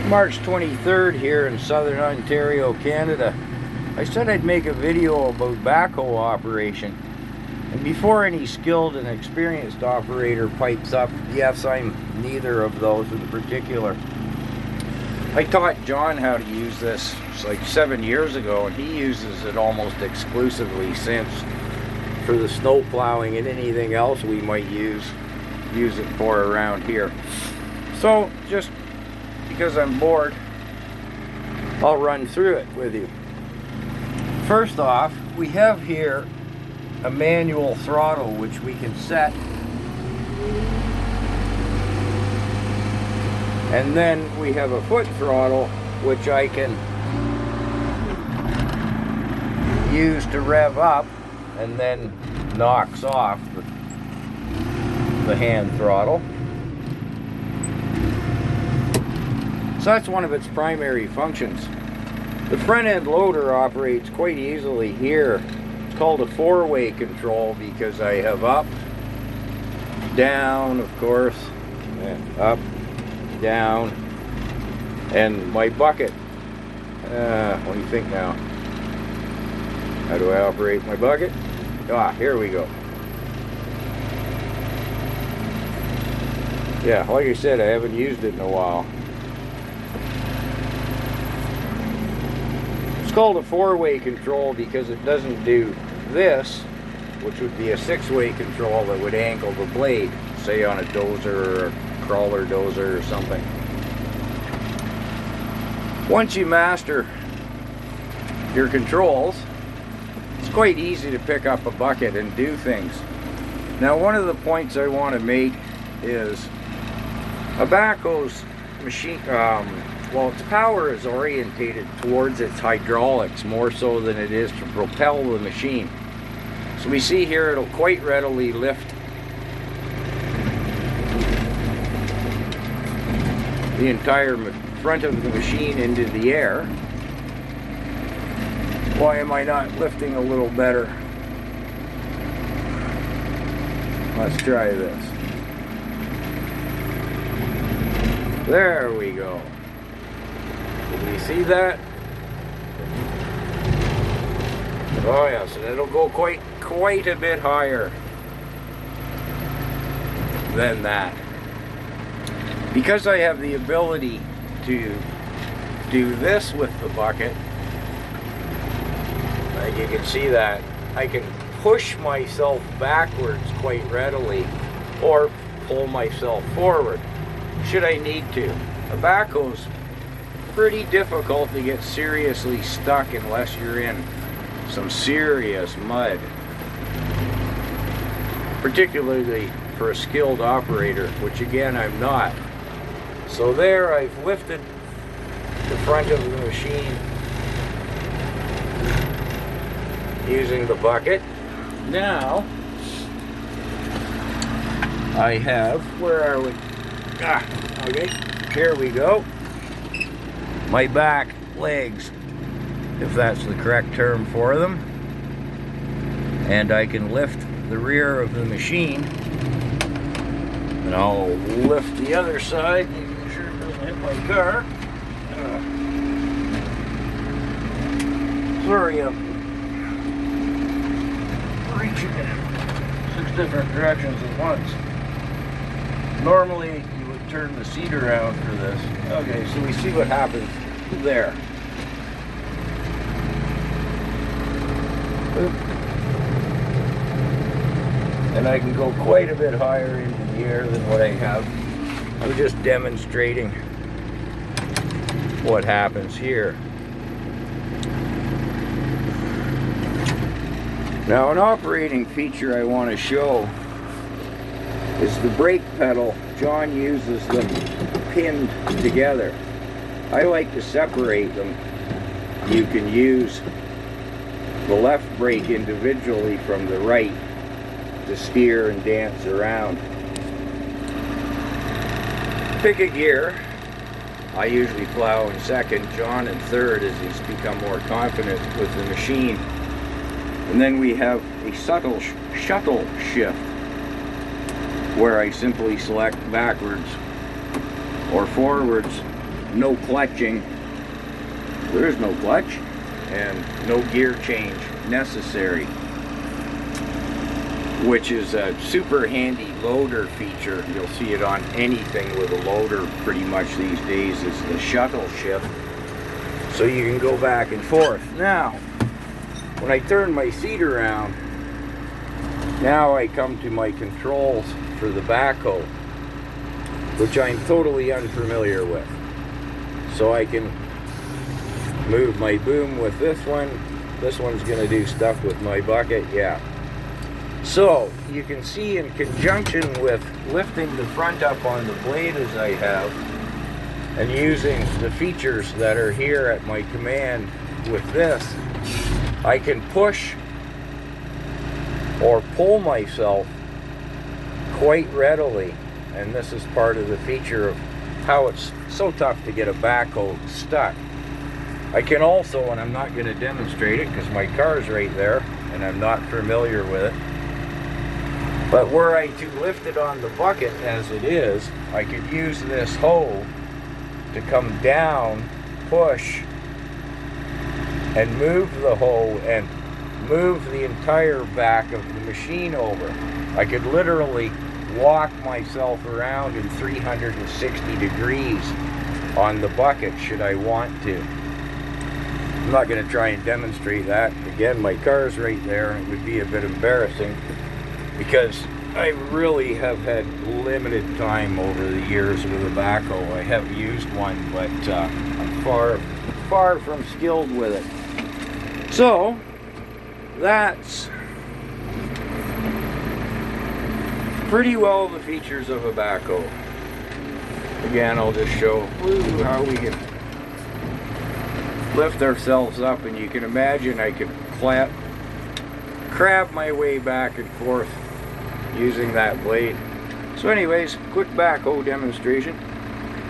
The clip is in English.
March 23rd here in southern Ontario, Canada. I said I'd make a video about backhoe operation. And before any skilled and experienced operator pipes up, yes, I'm neither of those in particular. I taught John how to use this like 7 years ago, and he uses it almost exclusively since for the snow plowing and anything else we might use it for around here. So just because I'm bored, I'll run through it with you. First off, we have here a manual throttle which we can set, and then we have a foot throttle which I can use to rev up and then knocks off the hand throttle. So that's one of its primary functions. The front end loader operates quite easily here. It's called a four-way control because I have up, down, of course, and up, down, and my bucket. What do you think now? How do I operate my bucket? Here we go. Yeah, like I said, I haven't used it in a while. It's called a four-way control because it doesn't do this, which would be a six-way control that would angle the blade, say on a dozer or a crawler dozer or something. Once you master your controls, it's quite easy to pick up a bucket and do things. Now, one of the points I want to make is a backhoe's machine, well, its power is orientated towards its hydraulics more so than it is to propel the machine. So we see here it'll quite readily lift the entire front of the machine into the air. Why am I not lifting a little better? Let's try this. There we go. Can you see that? Oh yes, and it'll go quite a bit higher than that. Because I have the ability to do this with the bucket, like you can see that, I can push myself backwards quite readily or pull myself forward should I need to. A backhoe's pretty difficult to get seriously stuck unless you're in some serious mud, particularly for a skilled operator, which again I'm not. So there, I've lifted the front of the machine using the bucket. Now I have, where are we? Okay, here we go. My back legs, if that's the correct term for them, and I can lift the rear of the machine, and I'll lift the other side, making sure it doesn't hit my car. Sorry, I'm reaching in 6 different directions at once. Normally you would turn the seat around for this. Okay, so we see what happens there. And I can go quite a bit higher into the air than what I have. I'm just demonstrating what happens here. Now, an operating feature I want to show is the brake pedal. John uses them pinned together. I like to separate them. You can use the left brake individually from the right to steer and dance around. Pick a gear. I usually plow in second, John in third as he's become more confident with the machine. And then we have a subtle shuttle shift where I simply select backwards or forwards no clutching. There is no clutch, and no gear change necessary, which is a super handy loader feature. You'll see it on anything with a loader pretty much these days, is the shuttle shift. So you can go back and forth. Now, when I turn my seat around, now I come to my controls for the backhoe, which I'm totally unfamiliar with. So I can move my boom with this one. This one's gonna do stuff with my bucket, yeah. So you can see, in conjunction with lifting the front up on the blade as I have, and using the features that are here at my command with this, I can push or pull myself quite readily. And this is part of the feature of how it's so tough to get a backhoe stuck. I can also, and I'm not going to demonstrate it because my car's right there and I'm not familiar with it, but were I to lift it on the bucket as it is, I could use this hoe to come down, push, and move the hoe and move the entire back of the machine over. I could literally walk myself around in 360 degrees on the bucket should I want to. I'm not going to try and demonstrate that. Again, my car's right there, and it would be a bit embarrassing because I really have had limited time over the years with a backhoe. I have used one, but I'm far from skilled with it. So that's pretty well the features of a backhoe. Again, I'll just show how we can lift ourselves up, and you can imagine I can crab my way back and forth using that blade. So anyways, quick backhoe demonstration.